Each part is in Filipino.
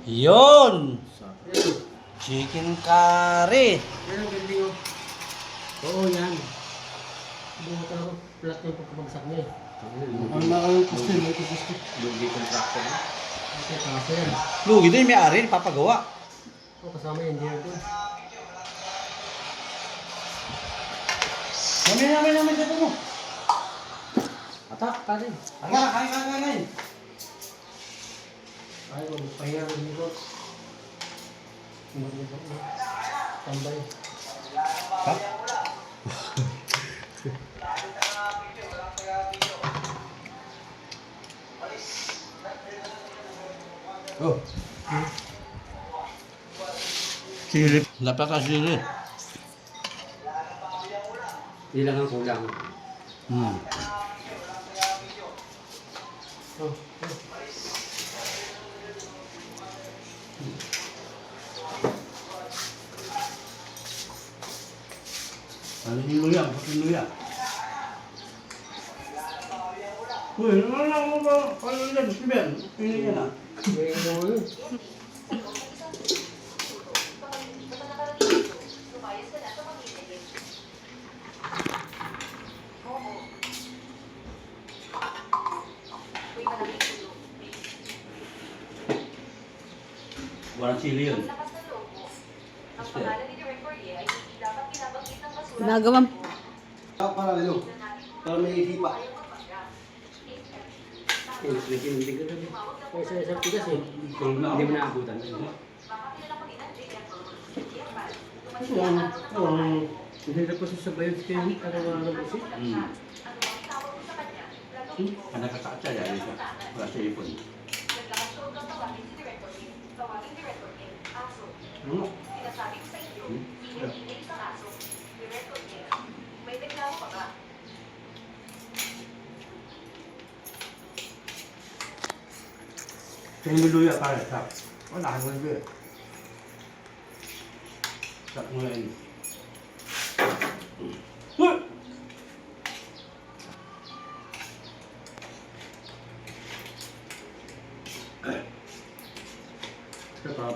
Yon! Yan. Chicken curry. Yan ang building oh. Oo, yan. Buhat ako. Flat yung pagkabagsak niya eh. Ang nakayong kustin, may kustin. Lugi contractor na. Ito, kaso yan. Lugi din, may ari, papagawa. Oo, kasama yung engineer ko. Namin dito mo. Atak, pare. Kain. Ay, magpahinga ng likod. Tambay. Ha? Oh. Sili. Dapat ka sili. Ilang ang kulang. Hmm. Oh, oh. Ano yung luya? Pati luya. Uy, wala mo ba? Ano yan? Siben? Pili yan ah. May inuwi. Walang sili yun. Ginagawang Para lalo. Para may hipa. Hindi ko na. May isa-isang tigas eh. Hindi mo naabutan. Hindi na po sa bayad kayo. Araw-araw kasi. Hmm. Anak ka sa yan. Wala sa ipon. Ano? Yung may luya para sa. Wala ka luya. Sak mo yan.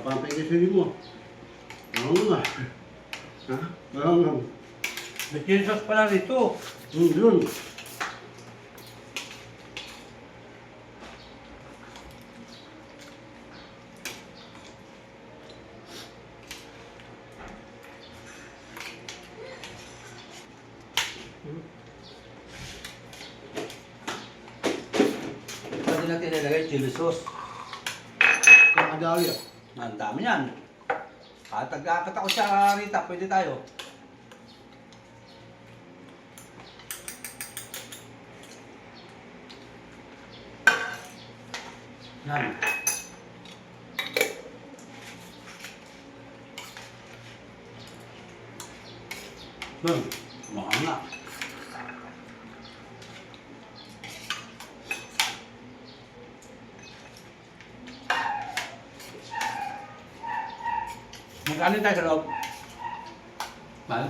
Pampay ka sili mo. Ano nga? Ha? Ano nga? May chili sauce pala dito. Yun. Pwede natin ilagay chili sauce. Kakadali ah. Ang dami yan. At agkakat ako siya Rita, pwede tayo. Yan. Mahal na. Magkano tayo sa loob? Mahal?